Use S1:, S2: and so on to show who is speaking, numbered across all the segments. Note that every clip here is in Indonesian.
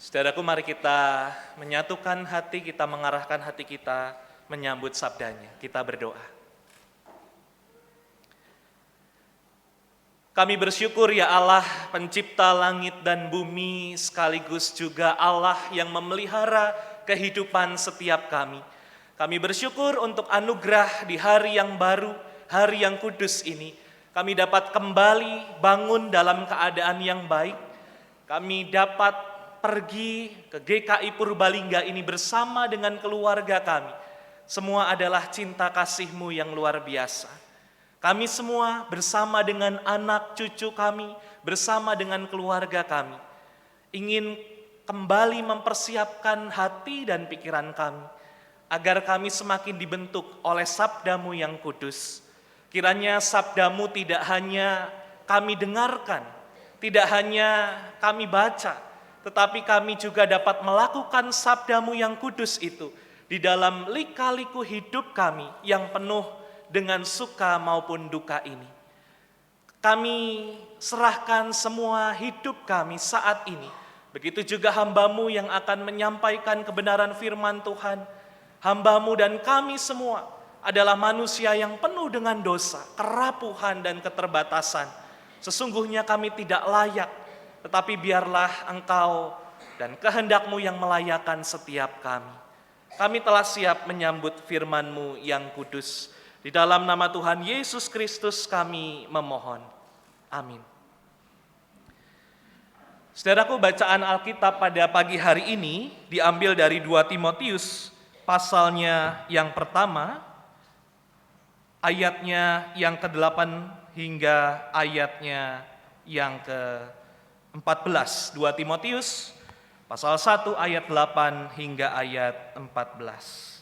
S1: Saudaraku, mari kita menyatukan hati, kita mengarahkan hati kita menyambut sabdanya. Kita berdoa. Kami bersyukur ya Allah, pencipta langit dan bumi, sekaligus juga Allah yang memelihara kehidupan setiap kami. Kami bersyukur untuk anugerah di hari yang baru, hari yang kudus ini. Kami dapat kembali bangun dalam keadaan yang baik. Kami dapat pergi ke GKI Purbalingga ini bersama dengan keluarga kami. Semua adalah cinta kasih-Mu yang luar biasa. Kami semua bersama dengan anak cucu kami, bersama dengan keluarga kami, ingin kembali mempersiapkan hati dan pikiran kami, agar kami semakin dibentuk oleh sabda-Mu yang kudus. Kiranya sabda-Mu tidak hanya kami dengarkan, tidak hanya kami baca, tetapi kami juga dapat melakukan sabda-Mu yang kudus itu di dalam lika-liku hidup kami yang penuh dengan suka maupun duka ini. Kami serahkan semua hidup kami saat ini. Begitu juga hamba-Mu yang akan menyampaikan kebenaran firman Tuhan. Hamba-Mu dan kami semua adalah manusia yang penuh dengan dosa, kerapuhan dan keterbatasan. Sesungguhnya kami tidak layak, tetapi biarlah Engkau dan kehendak-Mu yang melayakan setiap kami. Kami telah siap menyambut firman-Mu yang kudus. Di dalam nama Tuhan Yesus Kristus kami memohon. Amin. Saudaraku, bacaan Alkitab pada pagi hari ini diambil dari 2 Timotius pasalnya yang pertama, ayatnya yang ke-8 hingga ayatnya yang ke-14. 2 Timotius pasal 1 ayat 8 hingga ayat 14.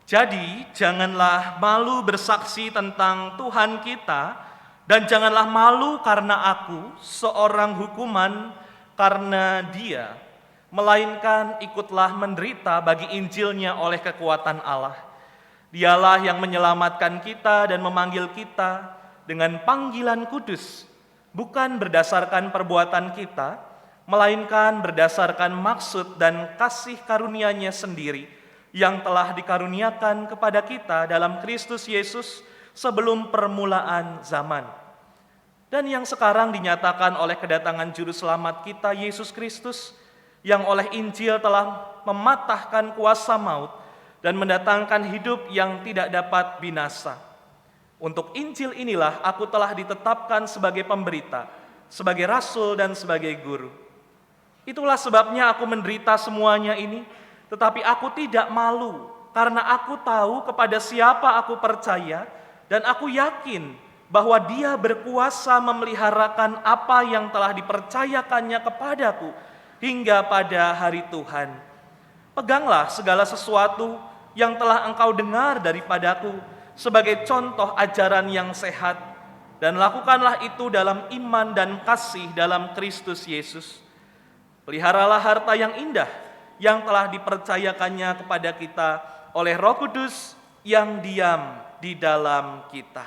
S1: Jadi janganlah malu bersaksi tentang Tuhan kita, dan janganlah malu karena aku seorang hukuman karena Dia, melainkan ikutlah menderita bagi Injilnya oleh kekuatan Allah. Dialah yang menyelamatkan kita dan memanggil kita dengan panggilan kudus, bukan berdasarkan perbuatan kita, melainkan berdasarkan maksud dan kasih karunia-Nya sendiri, yang telah dikaruniakan kepada kita dalam Kristus Yesus sebelum permulaan zaman, dan yang sekarang dinyatakan oleh kedatangan Juru Selamat kita, Yesus Kristus, yang oleh Injil telah mematahkan kuasa maut dan mendatangkan hidup yang tidak dapat binasa. Untuk Injil inilah aku telah ditetapkan sebagai pemberita, sebagai rasul dan sebagai guru. Itulah sebabnya aku menderita semuanya ini, tetapi aku tidak malu, karena aku tahu kepada siapa aku percaya, dan aku yakin bahwa Dia berkuasa memeliharakan apa yang telah dipercayakannya kepadaku hingga pada hari Tuhan. Peganglah segala sesuatu yang telah engkau dengar daripadaku sebagai contoh ajaran yang sehat, dan lakukanlah itu dalam iman dan kasih dalam Kristus Yesus. Peliharalah harta yang indah yang telah dipercayakannya kepada kita oleh Roh Kudus yang diam di dalam kita.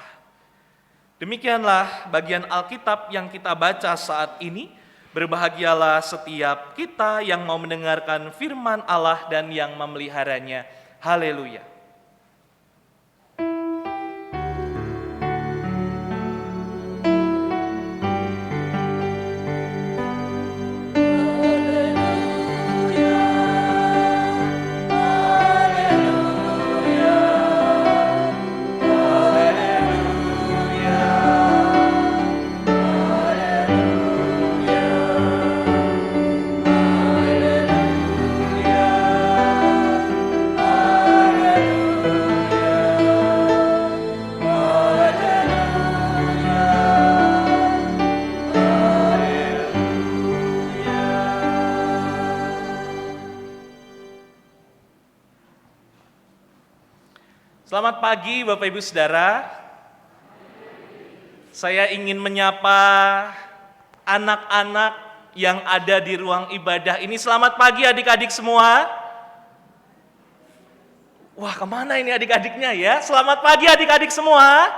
S1: Demikianlah bagian Alkitab yang kita baca saat ini. Berbahagialah setiap kita yang mau mendengarkan firman Allah dan yang memeliharanya. Haleluya. Selamat pagi Bapak Ibu Saudara. Saya ingin menyapa anak-anak yang ada di ruang ibadah ini. Selamat pagi adik-adik semua. Wah, kemana ini adik-adiknya ya? Selamat pagi adik-adik semua.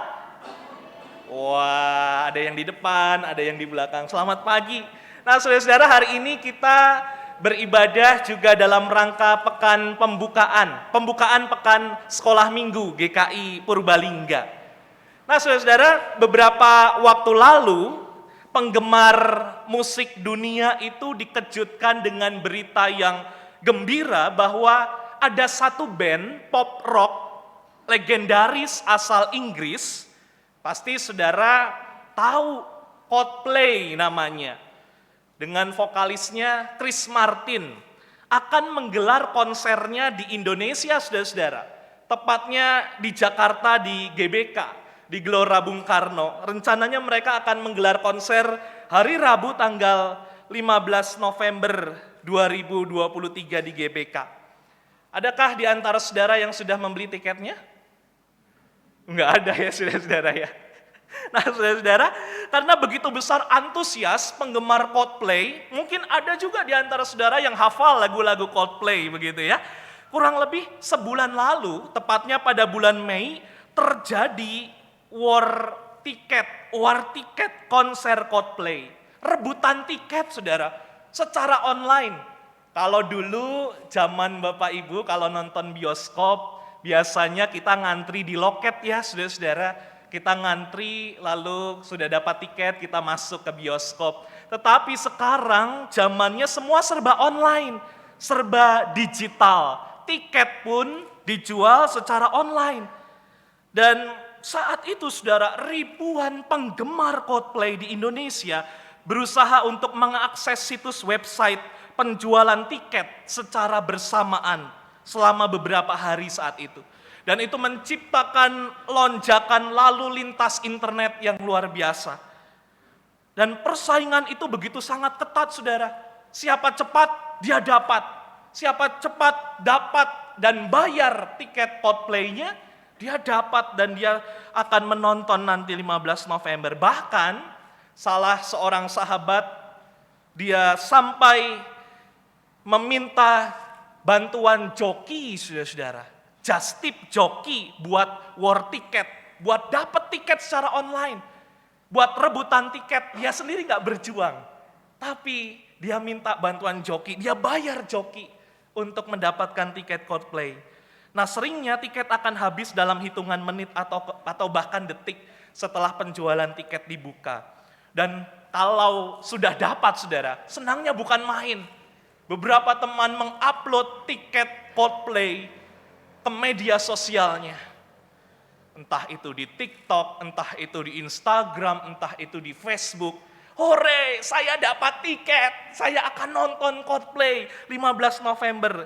S1: Wah, ada yang di depan, ada yang di belakang. Selamat pagi. Nah, saudara-saudara, hari ini kita beribadah juga dalam rangka pekan pembukaan pekan sekolah minggu GKI Purbalingga. Nah, saudara-saudara, beberapa waktu lalu penggemar musik dunia itu dikejutkan dengan berita yang gembira bahwa ada satu band pop rock legendaris asal Inggris. Pasti saudara tahu, Coldplay namanya. Dengan vokalisnya Chris Martin akan menggelar konsernya di Indonesia, saudara-saudara. Tepatnya di Jakarta di GBK, di Gelora Bung Karno. Rencananya mereka akan menggelar konser hari Rabu tanggal 15 November 2023 di GBK. Adakah di antara saudara yang sudah membeli tiketnya? Enggak ada ya, saudara-saudara ya. Nah, saudara-saudara, karena begitu besar antusias penggemar Coldplay, mungkin ada juga di antara saudara yang hafal lagu-lagu Coldplay begitu ya. Kurang lebih sebulan lalu, tepatnya pada bulan Mei, terjadi war tiket konser Coldplay. Rebutan tiket, saudara, secara online. Kalau dulu zaman Bapak Ibu kalau nonton bioskop, biasanya kita ngantri di loket ya, saudara-saudara. Kita ngantri lalu sudah dapat tiket, kita masuk ke bioskop. Tetapi sekarang zamannya semua serba online, serba digital. Tiket pun dijual secara online. Dan saat itu saudara, ribuan penggemar Coldplay di Indonesia berusaha untuk mengakses situs website penjualan tiket secara bersamaan selama beberapa hari saat itu. Dan itu menciptakan lonjakan lalu lintas internet yang luar biasa. Dan persaingan itu begitu sangat ketat, saudara. Siapa cepat, dia dapat. Siapa cepat, dapat dan bayar tiket Coldplay-nya, dia dapat dan dia akan menonton nanti 15 November. Bahkan, salah seorang sahabat, dia sampai meminta bantuan joki, saudara-saudara. Just tip joki buat war tiket, buat dapat tiket secara online, buat rebutan tiket. Dia sendiri nggak berjuang, tapi dia minta bantuan joki, dia bayar joki untuk mendapatkan tiket Coldplay. Nah, seringnya tiket akan habis dalam hitungan menit atau bahkan detik setelah penjualan tiket dibuka. Dan kalau sudah dapat, saudara, senangnya bukan main. Beberapa teman mengupload tiket Coldplay ke media sosialnya. Entah itu di TikTok, entah itu di Instagram, entah itu di Facebook. Hore, saya dapat tiket, saya akan nonton Coldplay 15 November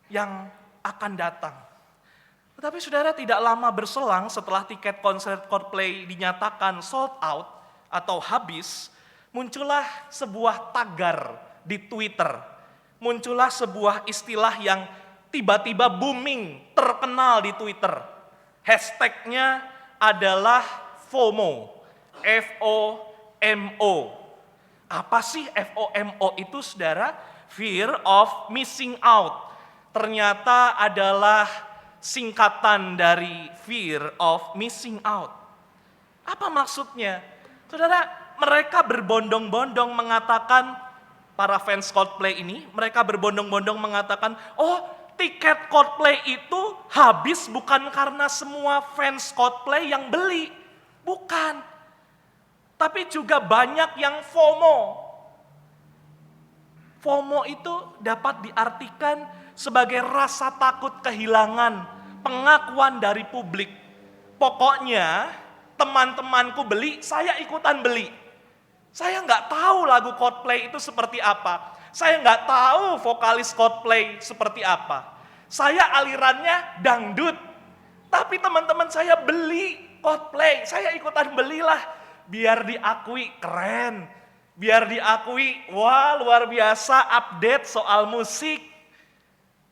S1: yang akan datang. Tetapi saudara, tidak lama berselang setelah tiket konser Coldplay dinyatakan sold out atau habis, muncullah sebuah tagar di Twitter. Muncullah sebuah istilah yang tiba-tiba booming, terkenal di Twitter. Hashtagnya adalah FOMO. FOMO. Apa sih FOMO itu, saudara? Fear of missing out. Ternyata adalah singkatan dari fear of missing out. Apa maksudnya? Saudara, mereka berbondong-bondong mengatakan, para fans Coldplay ini, mereka berbondong-bondong mengatakan, oh, tiket Coldplay itu habis bukan karena semua fans Coldplay yang beli. Bukan. Tapi juga banyak yang FOMO. FOMO itu dapat diartikan sebagai rasa takut kehilangan pengakuan dari publik. Pokoknya teman-temanku beli, saya ikutan beli. Saya nggak tahu lagu Coldplay itu seperti apa. Saya nggak tahu vokalis Coldplay seperti apa. Saya alirannya dangdut. Tapi teman-teman saya beli Coldplay. Saya ikutan belilah. Biar diakui keren. Biar diakui, wah luar biasa update soal musik.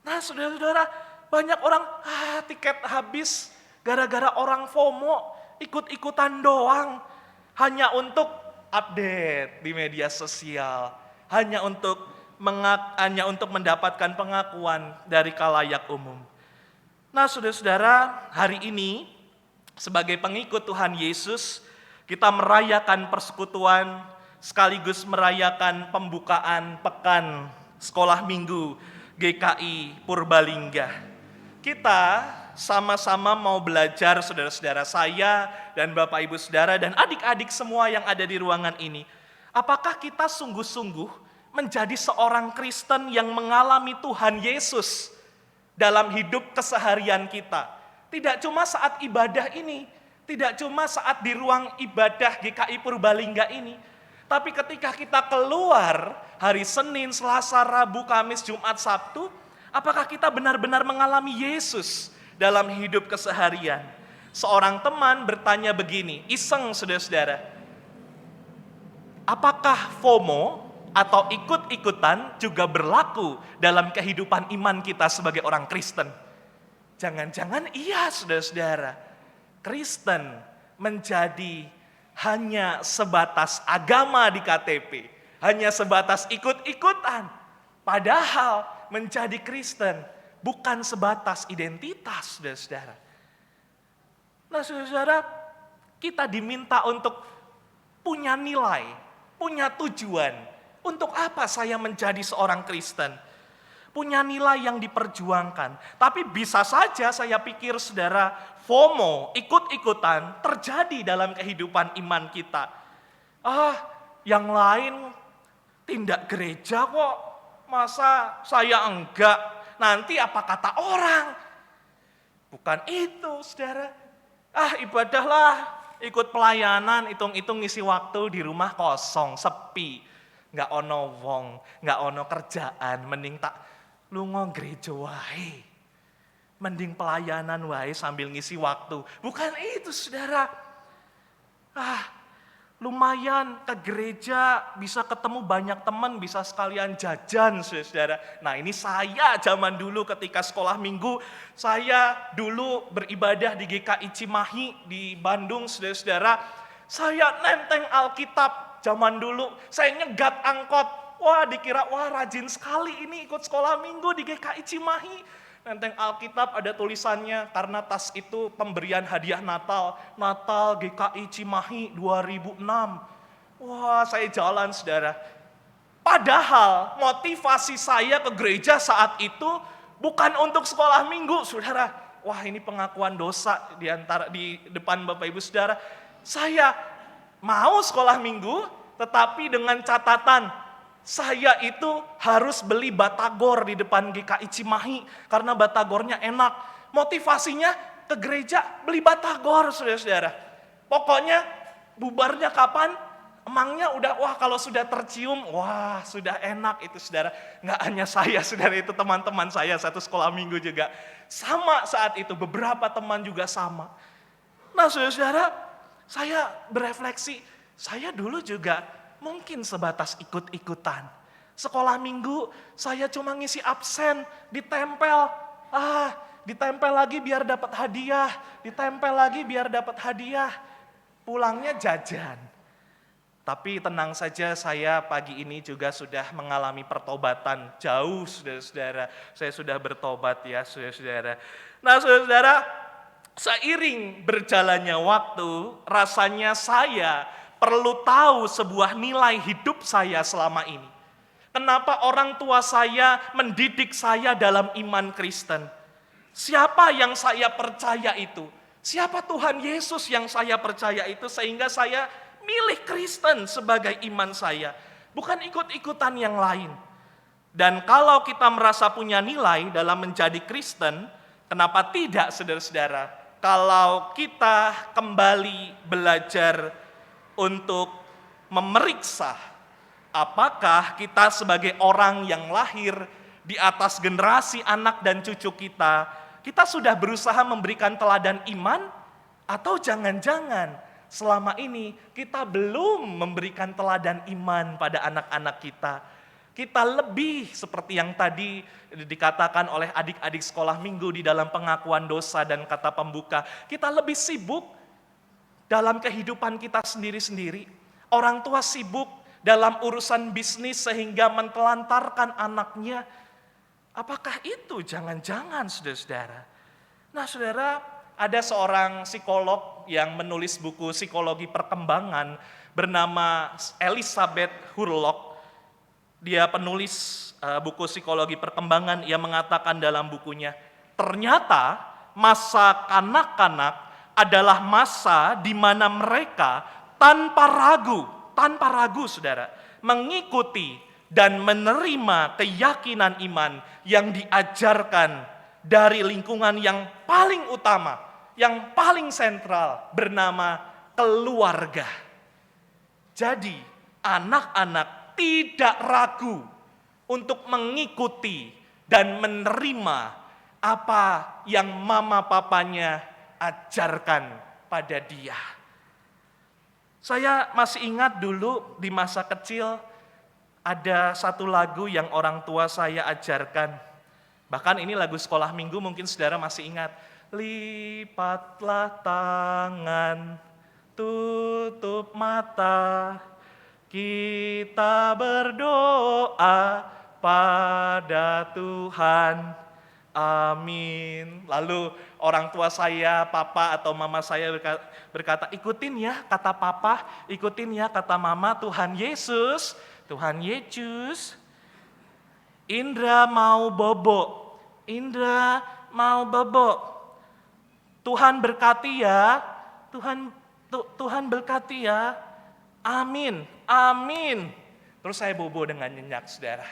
S1: Nah, saudara-saudara, banyak orang, tiket habis gara-gara orang FOMO. Ikut-ikutan doang. Hanya untuk update di media sosial. Hanya untuk mendapatkan pengakuan dari khalayak umum. Nah, saudara-saudara, hari ini Sebagai pengikut Tuhan Yesus, kita merayakan persekutuan sekaligus merayakan pembukaan pekan sekolah minggu GKI Purbalingga. Kita sama-sama mau belajar, saudara-saudara saya dan Bapak Ibu Saudara dan adik-adik semua yang ada di ruangan ini. Apakah kita sungguh-sungguh menjadi seorang Kristen yang mengalami Tuhan Yesus dalam hidup keseharian kita? Tidak cuma saat ibadah ini, tidak cuma saat di ruang ibadah GKI Purbalingga ini, tapi ketika kita keluar hari Senin, Selasa, Rabu, Kamis, Jumat, Sabtu, apakah kita benar-benar mengalami Yesus dalam hidup keseharian? Seorang teman bertanya begini, iseng saudara-saudara, apakah FOMO atau ikut-ikutan juga berlaku dalam kehidupan iman kita sebagai orang Kristen? Jangan-jangan iya saudara-saudara, Kristen menjadi hanya sebatas agama di KTP, hanya sebatas ikut-ikutan. Padahal menjadi Kristen bukan sebatas identitas, saudara-saudara. Nah, saudara-saudara, kita diminta untuk punya nilai, punya tujuan. Untuk apa saya menjadi seorang Kristen? Punya nilai yang diperjuangkan. Tapi bisa saja saya pikir, saudara, FOMO, ikut-ikutan terjadi dalam kehidupan iman kita. Yang lain tindak gereja kok, masa saya enggak? Nanti apa kata orang? Bukan itu, saudara. Ibadahlah, ikut pelayanan, hitung-hitung ngisi waktu di rumah kosong, sepi. Enggak ono wong, enggak ono kerjaan, mending tak lungo gereja wae. Mending pelayanan wae sambil ngisi waktu. Bukan itu, saudara. Lumayan ke gereja, bisa ketemu banyak teman, bisa sekalian jajan, saudara. Nah, ini saya zaman dulu ketika sekolah minggu, saya dulu beribadah di GKI Cimahi di Bandung, saudara-saudara. Saya nenteng Alkitab zaman dulu, saya nyegat angkot. Dikira rajin sekali ini ikut sekolah minggu di GKI Cimahi. Nenteng Alkitab ada tulisannya, karena tas itu pemberian hadiah Natal GKI Cimahi 2006. Saya jalan, saudara. Padahal motivasi saya ke gereja saat itu bukan untuk sekolah minggu, saudara. Ini pengakuan dosa di depan Bapak Ibu Saudara. Saya mau sekolah minggu, tetapi dengan catatan, saya itu harus beli batagor di depan GKI Cimahi karena batagornya enak. Motivasinya ke gereja beli batagor, saudara-saudara. Pokoknya bubarnya kapan? Emangnya udah, kalau sudah tercium, sudah enak itu, saudara. Nggak hanya saya, saudara, itu teman-teman saya satu sekolah minggu juga. Sama saat itu, beberapa teman juga sama. Nah, saudara-saudara, saya berefleksi, saya dulu juga mungkin sebatas ikut-ikutan. Sekolah minggu saya cuma ngisi absen, ditempel. Ditempel lagi biar dapat hadiah, ditempel lagi biar dapat hadiah. Pulangnya jajan. Tapi tenang saja, saya pagi ini juga sudah mengalami pertobatan jauh, saudara-saudara. Saya sudah bertobat ya, saudara-saudara. Nah, saudara-saudara, seiring berjalannya waktu, rasanya saya perlu tahu sebuah nilai hidup saya selama ini. Kenapa orang tua saya mendidik saya dalam iman Kristen? Siapa yang saya percaya itu? Siapa Tuhan Yesus yang saya percaya itu sehingga saya milih Kristen sebagai iman saya, bukan ikut-ikutan yang lain. Dan kalau kita merasa punya nilai dalam menjadi Kristen, kenapa tidak, saudara-saudara? Kalau kita kembali belajar untuk memeriksa apakah kita sebagai orang yang lahir di atas generasi anak dan cucu kita sudah berusaha memberikan teladan iman, atau jangan-jangan selama ini kita belum memberikan teladan iman pada anak-anak kita. Kita lebih seperti yang tadi dikatakan oleh adik-adik sekolah minggu di dalam pengakuan dosa dan kata pembuka, kita lebih sibuk dalam kehidupan kita sendiri-sendiri. Orang tua sibuk dalam urusan bisnis sehingga mentelantarkan anaknya. Apakah itu jangan-jangan, saudara-saudara? Nah, saudara, ada seorang psikolog yang menulis buku psikologi perkembangan bernama Elizabeth Hurlock. Dia penulis buku psikologi perkembangan, ia mengatakan dalam bukunya, ternyata masa kanak-kanak adalah masa di mana mereka tanpa ragu saudara, mengikuti dan menerima keyakinan iman yang diajarkan dari lingkungan yang paling utama, yang paling sentral bernama keluarga. Jadi anak-anak tidak ragu untuk mengikuti dan menerima apa yang mama papanya ajarkan pada dia. Saya masih ingat dulu di masa kecil ada satu lagu yang orang tua saya ajarkan. Bahkan ini lagu sekolah minggu, mungkin saudara masih ingat. Lipatlah tangan, tutup mata, kita berdoa pada Tuhan. Amin. Lalu orang tua saya, papa atau mama saya berkata, ikutin ya kata papa, ikutin ya kata mama, Tuhan Yesus, Tuhan Yesus. Indra mau bobo, Indra mau bobo. Tuhan berkati ya, Tuhan berkati ya. Amin, amin. Terus saya bobo dengan nyenyak, saudara.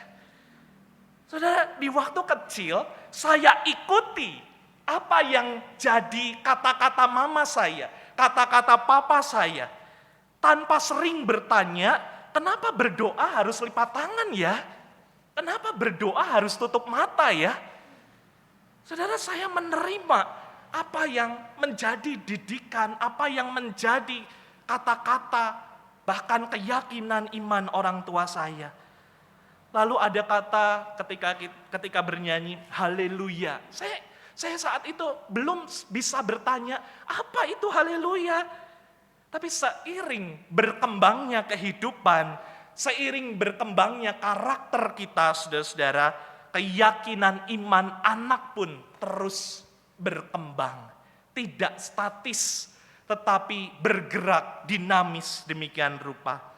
S1: Saudara, di waktu kecil saya ikuti apa yang jadi kata-kata mama saya, kata-kata papa saya. Tanpa sering bertanya, kenapa berdoa harus lipat tangan ya? Kenapa berdoa harus tutup mata ya? Saudara, saya menerima apa yang menjadi didikan, apa yang menjadi kata-kata, bahkan keyakinan iman orang tua saya. Lalu ada kata ketika bernyanyi haleluya. Saya saat itu belum bisa bertanya, apa itu haleluya? Tapi seiring berkembangnya kehidupan, seiring berkembangnya karakter kita, saudara-saudara, keyakinan iman anak pun terus berkembang. Tidak statis, tetapi bergerak dinamis demikian rupa.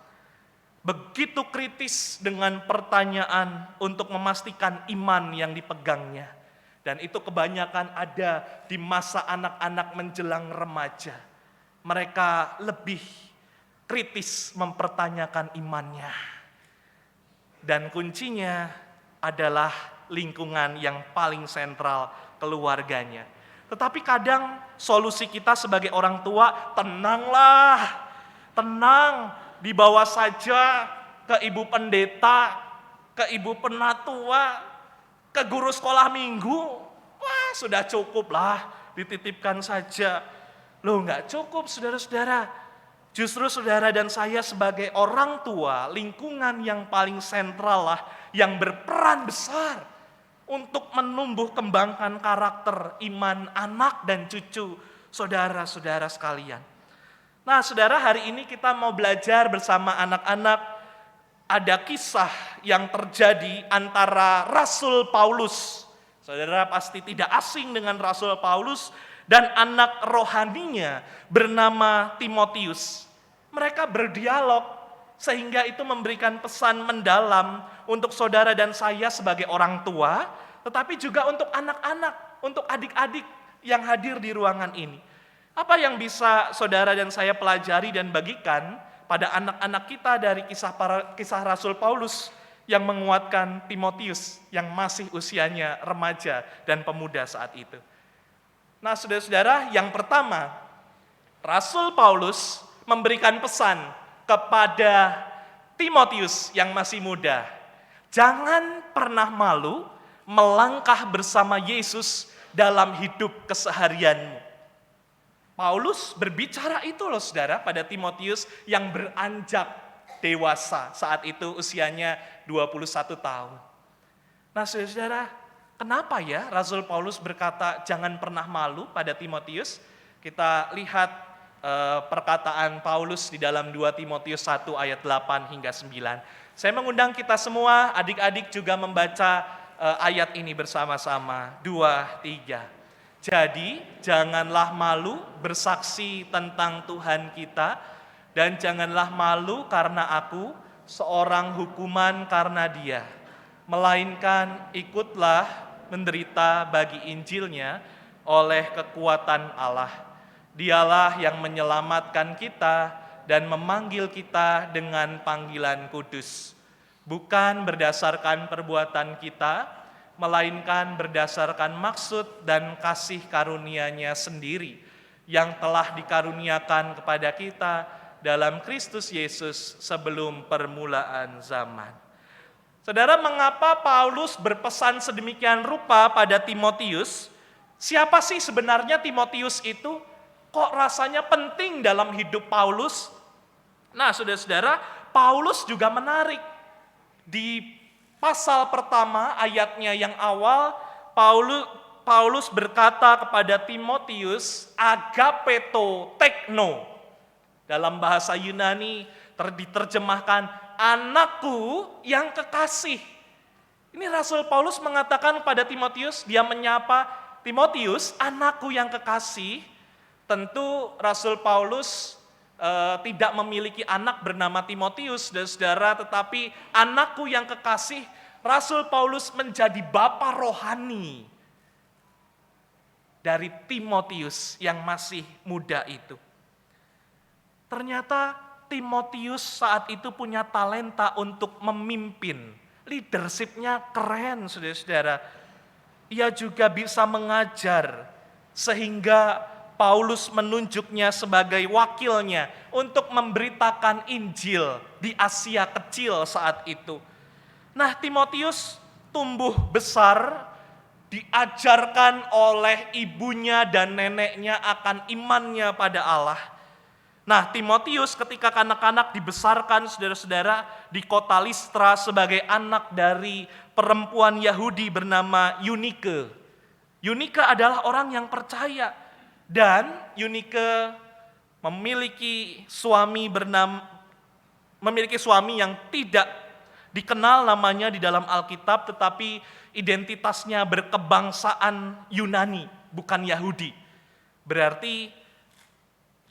S1: Begitu kritis dengan pertanyaan untuk memastikan iman yang dipegangnya. Dan itu kebanyakan ada di masa anak-anak menjelang remaja. Mereka lebih kritis mempertanyakan imannya. Dan kuncinya adalah lingkungan yang paling sentral, keluarganya. Tetapi kadang solusi kita sebagai orang tua, tenanglah, tenang, dibawa saja ke ibu pendeta, ke ibu penatua, ke guru sekolah minggu. Wah, sudah cukup lah, dititipkan saja. Loh, enggak cukup saudara-saudara. Justru saudara dan saya sebagai orang tua, lingkungan yang paling sentral lah, yang berperan besar untuk menumbuh kembangkan karakter iman anak dan cucu saudara-saudara sekalian. Nah, saudara, hari ini kita mau belajar bersama anak-anak. Ada kisah yang terjadi antara Rasul Paulus. Saudara pasti tidak asing dengan Rasul Paulus dan anak rohaninya bernama Timotius. Mereka berdialog sehingga itu memberikan pesan mendalam untuk saudara dan saya sebagai orang tua, tetapi juga untuk anak-anak, untuk adik-adik yang hadir di ruangan ini. Apa yang bisa saudara dan saya pelajari dan bagikan pada anak-anak kita dari kisah Rasul Paulus yang menguatkan Timotius yang masih usianya remaja dan pemuda saat itu. Nah, saudara-saudara, yang pertama, Rasul Paulus memberikan pesan kepada Timotius yang masih muda. Jangan pernah malu melangkah bersama Yesus dalam hidup keseharianmu. Paulus berbicara itu loh saudara pada Timotius yang beranjak dewasa, saat itu usianya 21 tahun. Nah saudara, kenapa ya Rasul Paulus berkata jangan pernah malu pada Timotius? Kita lihat perkataan Paulus di dalam 2 Timotius 1 ayat 8 hingga 9. Saya mengundang kita semua, adik-adik juga membaca ayat ini bersama-sama. 2, 3. Jadi, janganlah malu bersaksi tentang Tuhan kita, dan janganlah malu karena aku, seorang hukuman karena Dia. Melainkan ikutlah menderita bagi Injilnya oleh kekuatan Allah. Dialah yang menyelamatkan kita dan memanggil kita dengan panggilan kudus. Bukan berdasarkan perbuatan kita, melainkan berdasarkan maksud dan kasih karunia-Nya sendiri yang telah dikaruniakan kepada kita dalam Kristus Yesus sebelum permulaan zaman. Saudara, mengapa Paulus berpesan sedemikian rupa pada Timotius? Siapa sih sebenarnya Timotius itu? Kok rasanya penting dalam hidup Paulus? Nah, saudara-saudara, Paulus juga menarik. Di pasal pertama ayatnya yang awal, Paulus berkata kepada Timotius, agapeto tekno. Dalam bahasa Yunani diterjemahkan, anakku yang kekasih. Ini Rasul Paulus mengatakan kepada Timotius, dia menyapa Timotius, anakku yang kekasih. Tentu Rasul Paulus tidak memiliki anak bernama Timotius, dan saudara, tetapi anakku yang kekasih, Rasul Paulus menjadi bapa rohani dari Timotius yang masih muda itu. Ternyata Timotius saat itu punya talenta untuk memimpin. Leadership-nya keren, saudara-saudara. Ia juga bisa mengajar, sehingga Paulus menunjuknya sebagai wakilnya untuk memberitakan Injil di Asia Kecil saat itu. Nah, Timotius tumbuh besar, diajarkan oleh ibunya dan neneknya akan imannya pada Allah. Nah, Timotius ketika kanak-kanak dibesarkan, saudara-saudara, di kota Listra sebagai anak dari perempuan Yahudi bernama Eunike. Eunike adalah orang yang percaya. Dan Eunike memiliki suami yang tidak dikenal namanya di dalam Alkitab, tetapi identitasnya berkebangsaan Yunani, bukan Yahudi. Berarti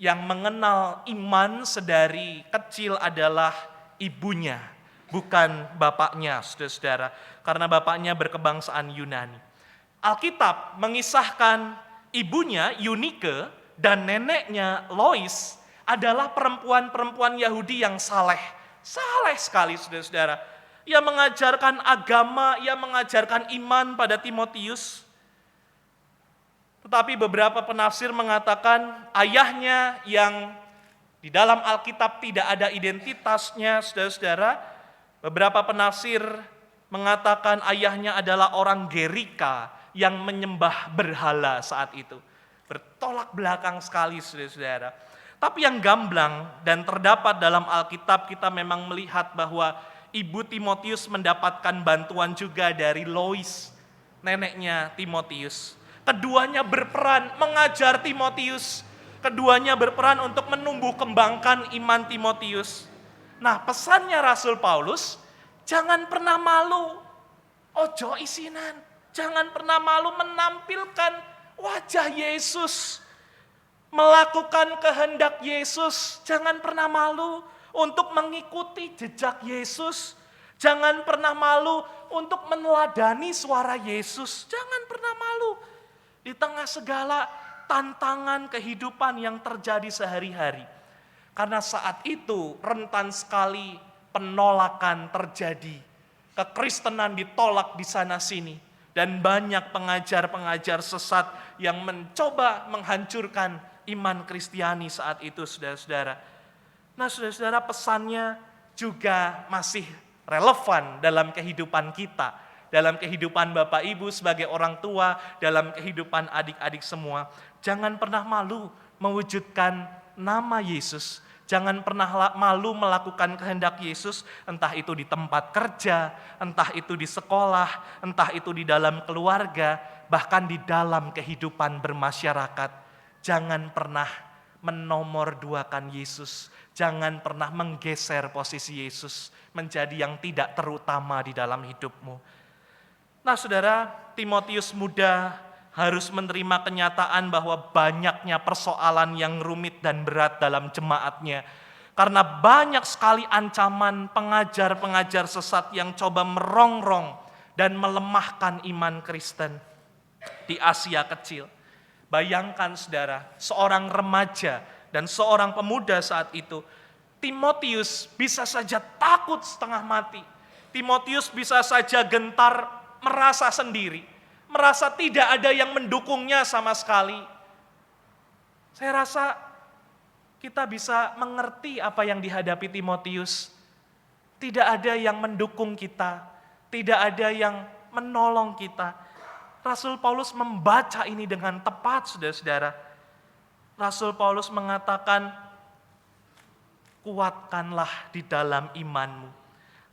S1: yang mengenal iman sedari kecil adalah ibunya, bukan bapaknya, saudara-saudara, karena bapaknya berkebangsaan Yunani. Alkitab mengisahkan ibunya Eunike dan neneknya Lois adalah perempuan-perempuan Yahudi yang saleh. Saleh sekali, saudara-saudara. Ia mengajarkan agama, ia mengajarkan iman pada Timotius. Tetapi beberapa penafsir mengatakan ayahnya yang di dalam Alkitab tidak ada identitasnya, saudara-saudara. Beberapa penafsir mengatakan ayahnya adalah orang Gerika yang menyembah berhala saat itu. Bertolak belakang sekali, saudara-saudara. Tapi yang gamblang dan terdapat dalam Alkitab, kita memang melihat bahwa ibu Timotius mendapatkan bantuan juga dari Lois, neneknya Timotius. Keduanya berperan mengajar Timotius. Keduanya berperan untuk menumbuh kembangkan iman Timotius. Nah, pesannya Rasul Paulus, jangan pernah malu. Ojo isinan. Jangan pernah malu menampilkan wajah Yesus, melakukan kehendak Yesus. Jangan pernah malu untuk mengikuti jejak Yesus. Jangan pernah malu untuk meneladani suara Yesus. Jangan pernah malu di tengah segala tantangan kehidupan yang terjadi sehari-hari. Karena saat itu rentan sekali penolakan terjadi. Kekristenan ditolak di sana-sini. Dan banyak pengajar-pengajar sesat yang mencoba menghancurkan iman Kristiani saat itu, saudara-saudara. Nah, saudara-saudara, pesannya juga masih relevan dalam kehidupan kita, dalam kehidupan Bapak Ibu sebagai orang tua, dalam kehidupan adik-adik semua. Jangan pernah malu mewujudkan nama Yesus. Jangan pernah malu melakukan kehendak Yesus, entah itu di tempat kerja, entah itu di sekolah, entah itu di dalam keluarga, bahkan di dalam kehidupan bermasyarakat. Jangan pernah menomorduakan Yesus. Jangan pernah menggeser posisi Yesus menjadi yang tidak terutama di dalam hidupmu. Nah, saudara, Timotius muda harus menerima kenyataan bahwa banyaknya persoalan yang rumit dan berat dalam jemaatnya. Karena banyak sekali ancaman pengajar-pengajar sesat yang coba merongrong dan melemahkan iman Kristen di Asia kecil. Bayangkan saudara, seorang remaja dan seorang pemuda saat itu, Timotius bisa saja takut setengah mati. Timotius bisa saja gentar, merasa sendiri, merasa tidak ada yang mendukungnya sama sekali. Saya rasa kita bisa mengerti apa yang dihadapi Timotius. Tidak ada yang mendukung kita, tidak ada yang menolong kita. Rasul Paulus membaca ini dengan tepat, saudara-saudara. Rasul Paulus mengatakan, kuatkanlah di dalam imanmu.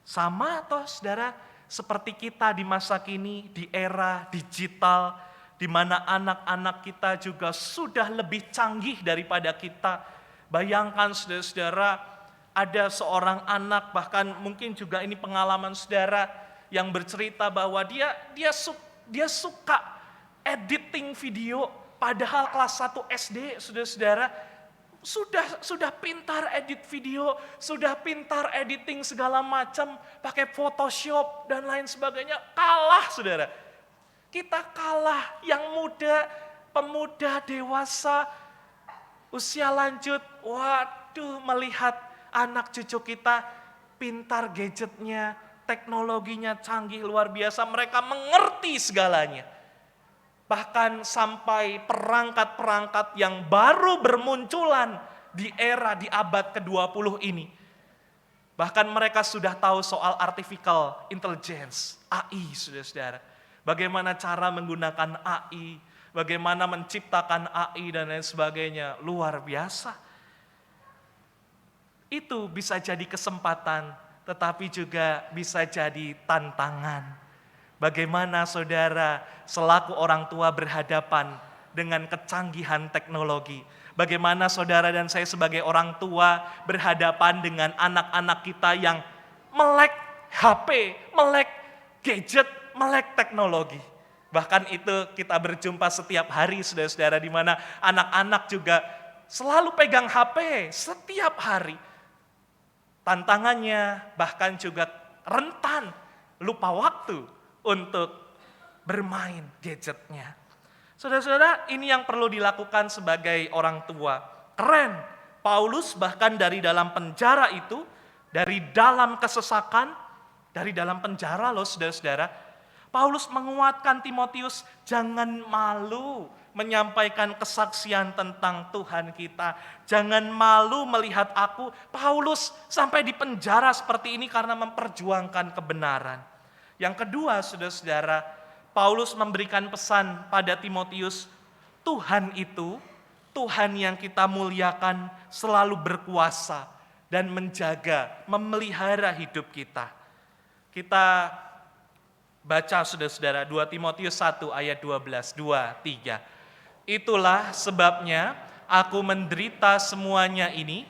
S1: Sama toh saudara, seperti kita di masa kini, di era digital, di mana anak-anak kita juga sudah lebih canggih daripada kita. Bayangkan saudara-saudara, ada seorang anak, bahkan mungkin juga ini pengalaman saudara, yang bercerita bahwa dia suka editing video, padahal kelas 1 SD, saudara-saudara, sudah pintar edit video, sudah pintar editing segala macam, pakai Photoshop dan lain sebagainya, kalah saudara. Kita kalah, yang muda, pemuda, dewasa, usia lanjut, waduh, melihat anak cucu kita pintar gadgetnya, teknologinya canggih luar biasa, mereka mengerti segalanya. Bahkan sampai perangkat-perangkat yang baru bermunculan di abad ke-20 ini. Bahkan mereka sudah tahu soal artificial intelligence, AI, saudara-saudara. Bagaimana cara menggunakan AI, bagaimana menciptakan AI dan lain sebagainya, luar biasa. Itu bisa jadi kesempatan, tetapi juga bisa jadi tantangan. Bagaimana saudara selaku orang tua berhadapan dengan kecanggihan teknologi. Bagaimana saudara dan saya sebagai orang tua berhadapan dengan anak-anak kita yang melek HP, melek gadget, melek teknologi. Bahkan itu kita berjumpa setiap hari saudara-saudara, di mana anak-anak juga selalu pegang HP setiap hari. Tantangannya bahkan juga rentan lupa waktu untuk bermain gadgetnya. Saudara-saudara, ini yang perlu dilakukan sebagai orang tua. Keren, Paulus bahkan dari dalam penjara itu, dari dalam kesesakan, dari dalam penjara loh saudara-saudara, Paulus menguatkan Timotius, jangan malu menyampaikan kesaksian tentang Tuhan kita. Jangan malu melihat aku, Paulus sampai di penjara seperti ini karena memperjuangkan kebenaran. Yang kedua, saudara-saudara, Paulus memberikan pesan pada Timotius, Tuhan itu, Tuhan yang kita muliakan selalu berkuasa dan menjaga, memelihara hidup kita. Kita baca saudara-saudara 2 Timotius 1 ayat 12, 2-3. Itulah sebabnya aku menderita semuanya ini,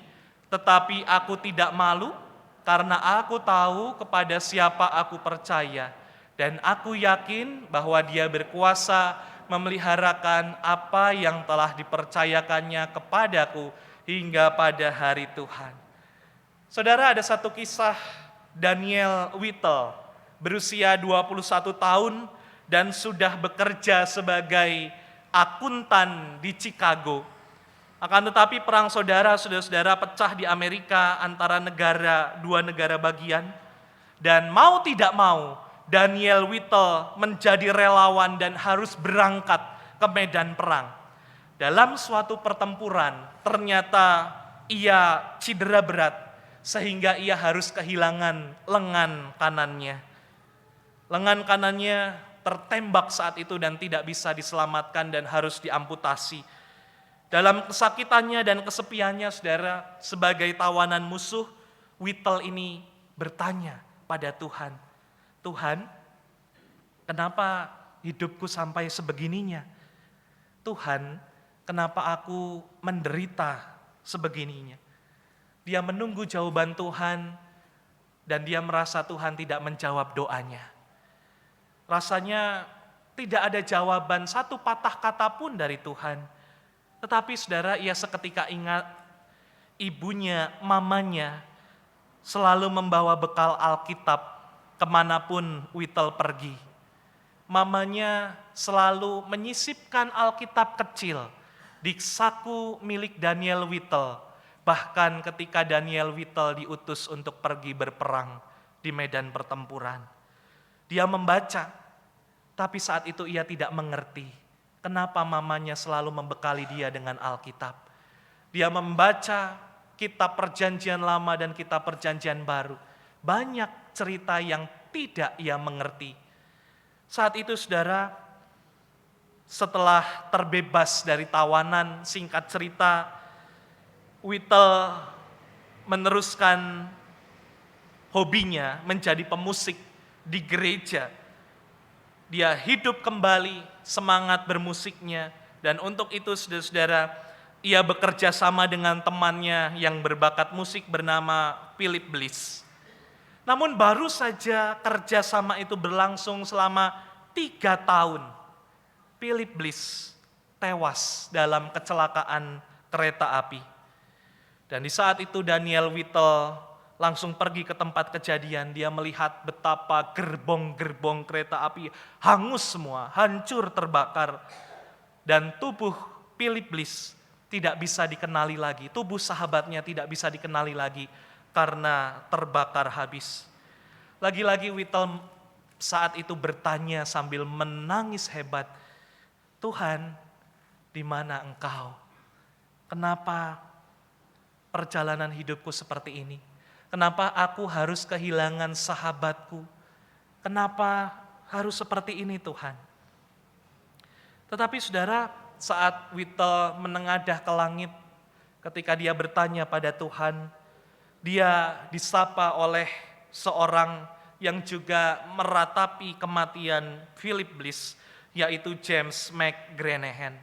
S1: tetapi aku tidak malu, karena aku tahu kepada siapa aku percaya, dan aku yakin bahwa Dia berkuasa memeliharakan apa yang telah dipercayakannya kepadaku hingga pada hari Tuhan. Saudara, ada satu kisah Daniel Whittle, berusia 21 tahun dan sudah bekerja sebagai akuntan di Chicago. Akan tetapi perang saudara-saudara pecah di Amerika antara dua negara bagian. Dan mau tidak mau, Daniel Whittle menjadi relawan dan harus berangkat ke medan perang. Dalam suatu pertempuran, ternyata ia cedera berat, sehingga ia harus kehilangan lengan kanannya. Lengan kanannya tertembak saat itu dan tidak bisa diselamatkan dan harus diamputasi. Dalam kesakitannya dan kesepiannya, saudara, sebagai tawanan musuh, Whittle ini bertanya pada Tuhan, Tuhan, kenapa hidupku sampai sebegininya? Tuhan, kenapa aku menderita sebegininya? Dia menunggu jawaban Tuhan dan dia merasa Tuhan tidak menjawab doanya. Rasanya tidak ada jawaban satu patah kata pun dari Tuhan. Tetapi saudara, ia seketika ingat ibunya, mamanya selalu membawa bekal Alkitab kemanapun Whittle pergi. Mamanya selalu menyisipkan Alkitab kecil di saku milik Daniel Whittle. Bahkan ketika Daniel Whittle diutus untuk pergi berperang di medan pertempuran. Dia membaca, tapi saat itu ia tidak mengerti kenapa mamanya selalu membekali dia dengan Alkitab. Dia membaca kitab Perjanjian Lama dan kitab Perjanjian Baru. Banyak cerita yang tidak ia mengerti. Saat itu saudara, setelah terbebas dari tawanan, singkat cerita, Whittle meneruskan hobinya menjadi pemusik di gereja. Dia hidup kembali semangat bermusiknya, dan untuk itu saudara-saudara, ia bekerja sama dengan temannya yang berbakat musik bernama Philip Bliss. Namun baru saja kerjasama itu berlangsung selama 3 tahun. Philip Bliss tewas dalam kecelakaan kereta api. Dan di saat itu Daniel Whittle langsung pergi ke tempat kejadian. Dia melihat betapa gerbong-gerbong kereta api hangus semua, hancur terbakar. Dan tubuh Philip Bliss tidak bisa dikenali lagi. Tubuh sahabatnya tidak bisa dikenali lagi karena terbakar habis. Lagi-lagi Whittle saat itu bertanya sambil menangis hebat, Tuhan, di mana Engkau? Kenapa perjalanan hidupku seperti ini? Kenapa aku harus kehilangan sahabatku? Kenapa harus seperti ini Tuhan? Tetapi saudara, saat Whittle menengadah ke langit, ketika dia bertanya pada Tuhan, dia disapa oleh seorang yang juga meratapi kematian Philip Bliss, yaitu James McGranahan.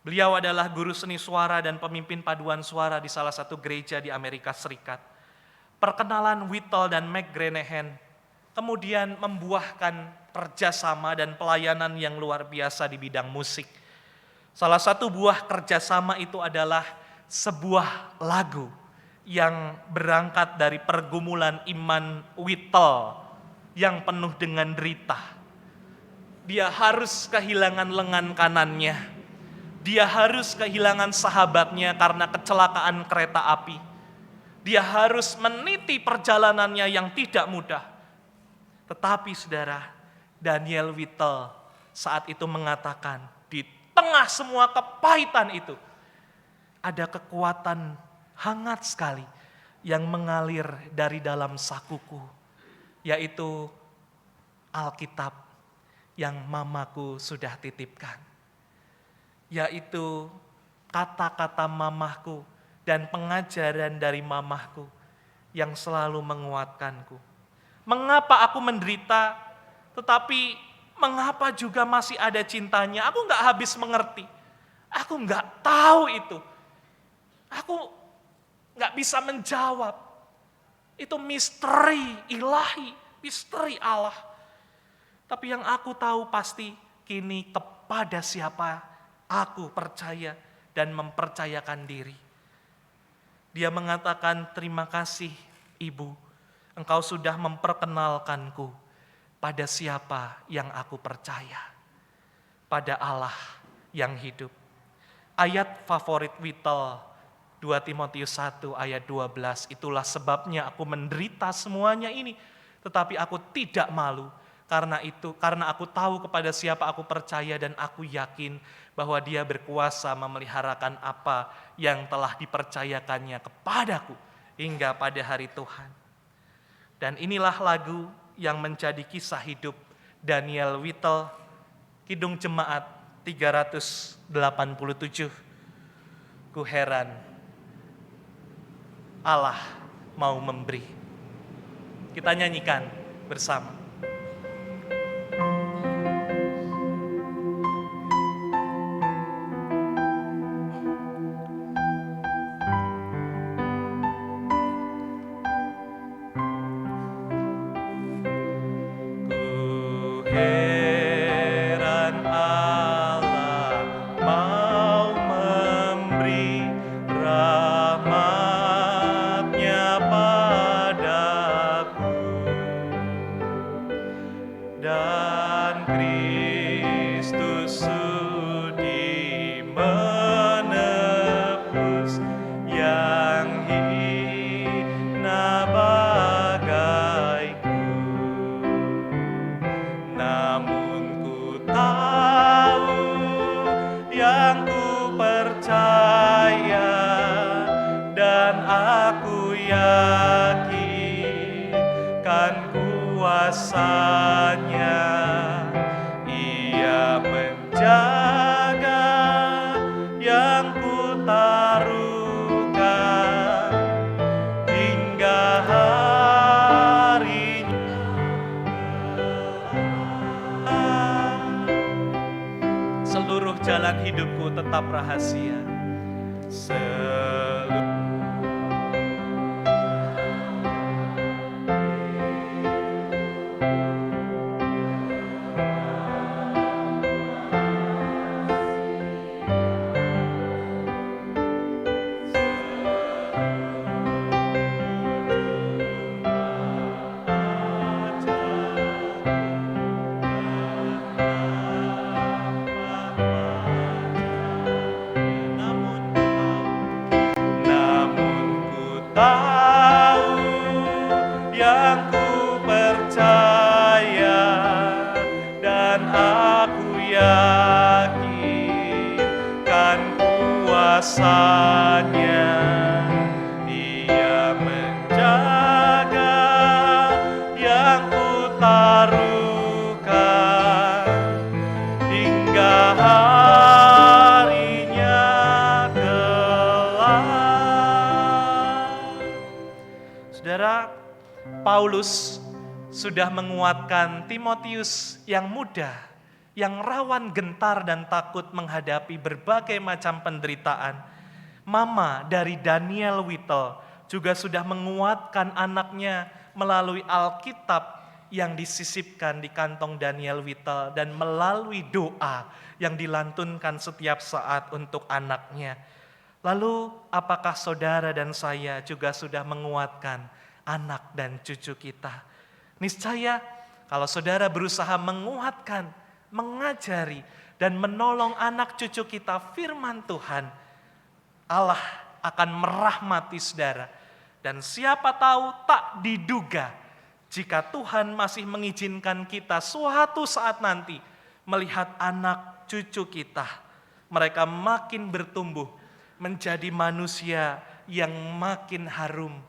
S1: Beliau adalah guru seni suara dan pemimpin paduan suara di salah satu gereja di Amerika Serikat. Perkenalan Whittle dan McGranahan kemudian membuahkan kerjasama dan pelayanan yang luar biasa di bidang musik. Salah satu buah kerjasama itu adalah sebuah lagu yang berangkat dari pergumulan iman Whittle yang penuh dengan derita. Dia harus kehilangan lengan kanannya. Dia harus kehilangan sahabatnya karena kecelakaan kereta api. Dia harus meniti perjalanannya yang tidak mudah. Tetapi saudara, Daniel Whittle saat itu mengatakan, di tengah semua kepahitan itu, ada kekuatan hangat sekali yang mengalir dari dalam sakuku, yaitu Alkitab yang mamaku sudah titipkan. Yaitu kata-kata mamahku dan pengajaran dari mamahku yang selalu menguatkanku. Mengapa aku menderita, tetapi mengapa juga masih ada cintanya? Aku gak habis mengerti. Aku gak tahu itu. Aku gak bisa menjawab. Itu misteri ilahi, misteri Allah. Tapi yang aku tahu pasti, kini kepada siapa aku percaya dan mempercayakan diri. Dia mengatakan, terima kasih Ibu, Engkau sudah memperkenalkanku pada siapa yang aku percaya. Pada Allah yang hidup. Ayat favorit Whittle, 2 Timotius 1 ayat 12, itulah sebabnya aku menderita semuanya ini, tetapi aku tidak malu. Karena aku tahu kepada siapa aku percaya dan aku yakin bahwa Dia berkuasa memeliharakan apa yang telah dipercayakannya kepadaku hingga pada hari Tuhan. Dan inilah lagu yang menjadi kisah hidup Daniel Whittle, Kidung Jemaat 387. Ku heran, Allah mau memberi. Kita nyanyikan bersama. Ku heran dan aku yakin kan kuasanya. Ia menjaga yang kutaruhkan hingga harinya seluruh jalan hidupku tetap rahasia. Namun ku tahu yang ku percaya dan aku yakin kan kuasanya. Ia menjaga yang ku taruhkan hingga harinya kelak. Saudara, Paulus sudah menguatkan Timotius yang muda, yang rawan gentar dan takut menghadapi berbagai macam penderitaan. Mama dari Daniel Whittle juga sudah menguatkan anaknya melalui Alkitab yang disisipkan di kantong Daniel Whittle dan melalui doa yang dilantunkan setiap saat untuk anaknya. Lalu apakah saudara dan saya juga sudah menguatkan anak dan cucu kita? Niscaya kalau saudara berusaha menguatkan, mengajari, dan menolong anak cucu kita firman Tuhan, Allah akan merahmati saudara. Dan siapa tahu tak diduga jika Tuhan masih mengizinkan kita suatu saat nanti melihat anak cucu kita, mereka makin bertumbuh menjadi manusia yang makin harum,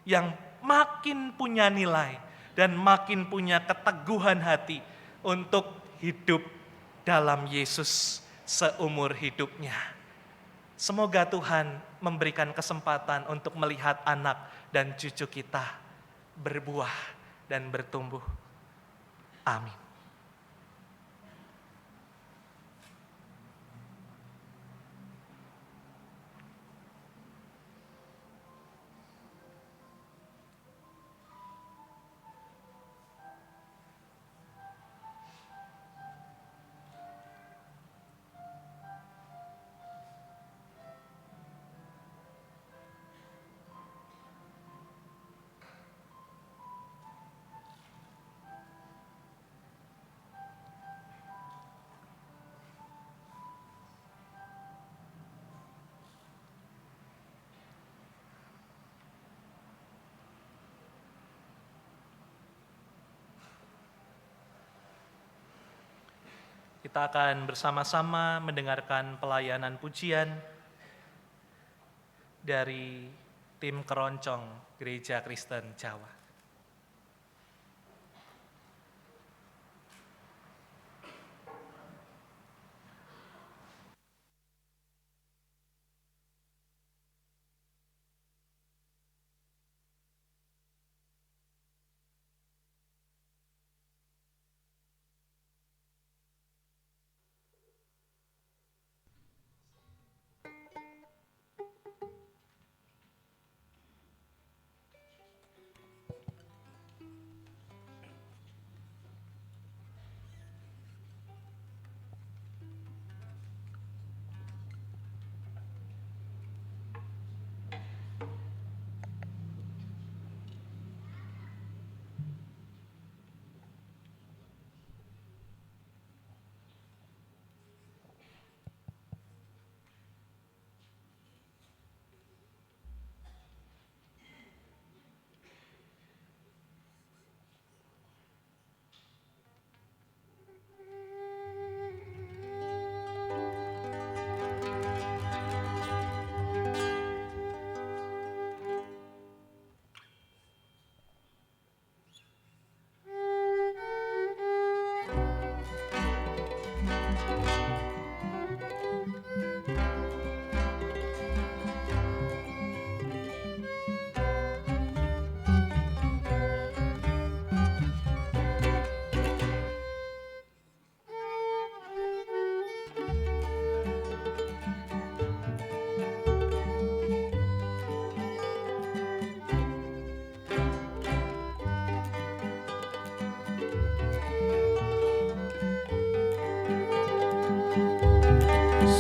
S1: yang makin punya nilai, dan makin punya keteguhan hati untuk hidup dalam Yesus seumur hidupnya. Semoga Tuhan memberikan kesempatan untuk melihat anak dan cucu kita berbuah dan bertumbuh. Amin. Kita akan bersama-sama mendengarkan pelayanan pujian dari tim keroncong Gereja Kristen Jawa.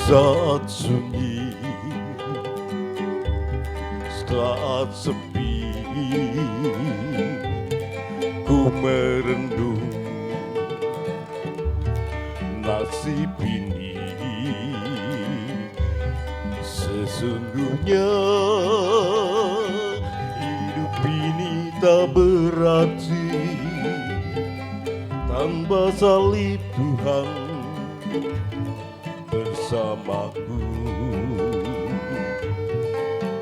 S2: Saat sunyi, saat sepi, ku merenung nasib ini. Sesungguhnya hidup ini tak berarti tanpa salib Tuhan bersamaku.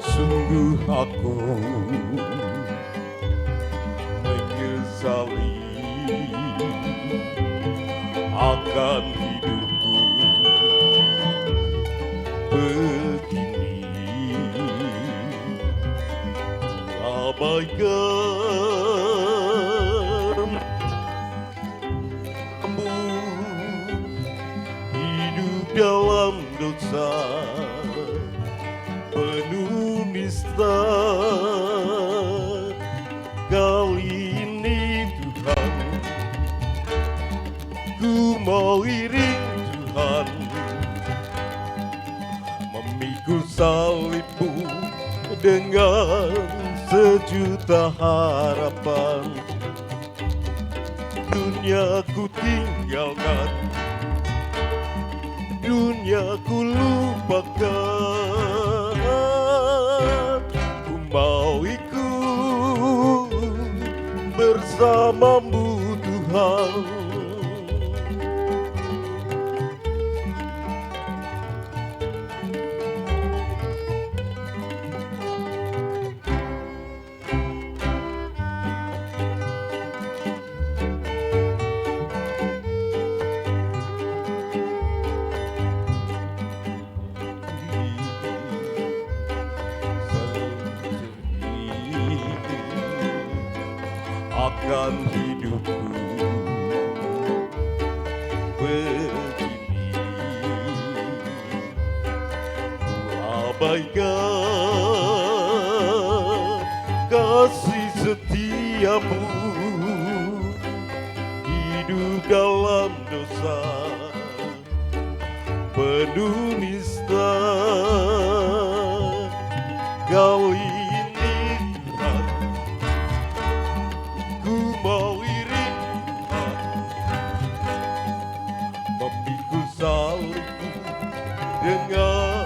S2: Sungguh aku menyesali akan hidupku begini. Abaikan kamu hidup dalam dosa penuh nista. Kali ini Tuhan, ku mau iring Tuhan, memikul salibmu dengan sejuta harapan. Dunia ku tinggalkan, dunia ku lupakan. Ku mau ikut bersamamu Tuhan. Akan hidupku begini, ku abaikan kasih setiamu. Hidup dalam dosa penuh nista. Kali ini Tuhan, ku mau iring Tuhan, memikul salibku dengan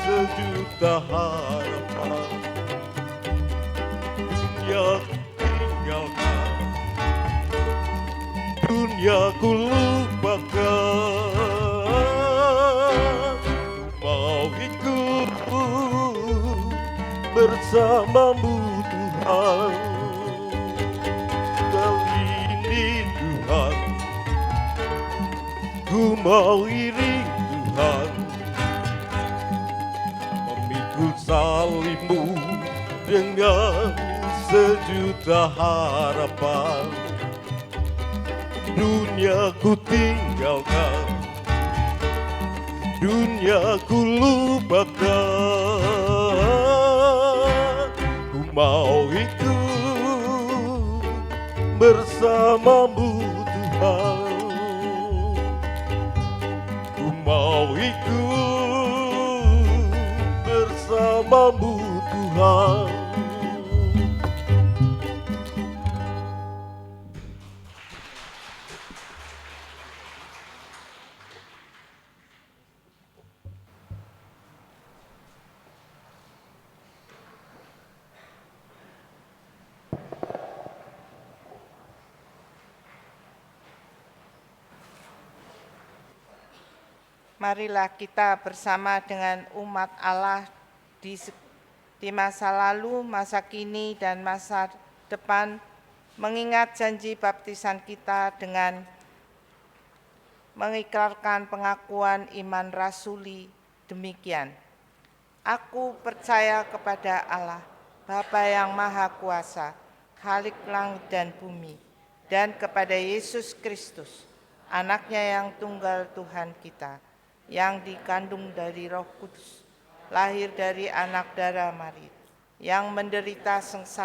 S2: sejuta harapan. Dunia ku tinggalkan, dunia ku lupakan. Ku mau ikut bersamamu Tuhan. Kali ini Tuhan, ku mau iring Tuhan, memikul salibmu dengan sejuta harapan. Dunia ku tinggalkan, dunia ku lupakan. Ku mau ikut bersamamu Tuhan. Ku mau ikut bersamamu Tuhan.
S3: Marilah kita bersama dengan umat Allah di masa lalu, masa kini, dan masa depan mengingat janji baptisan kita dengan mengikrarkan pengakuan iman rasuli demikian. Aku percaya kepada Allah, Bapa yang Maha Kuasa, Khalik langit dan bumi, dan kepada Yesus Kristus, Anaknya yang tunggal Tuhan kita, yang dikandung dari Roh Kudus, lahir dari anak darah Maria, yang menderita sengsara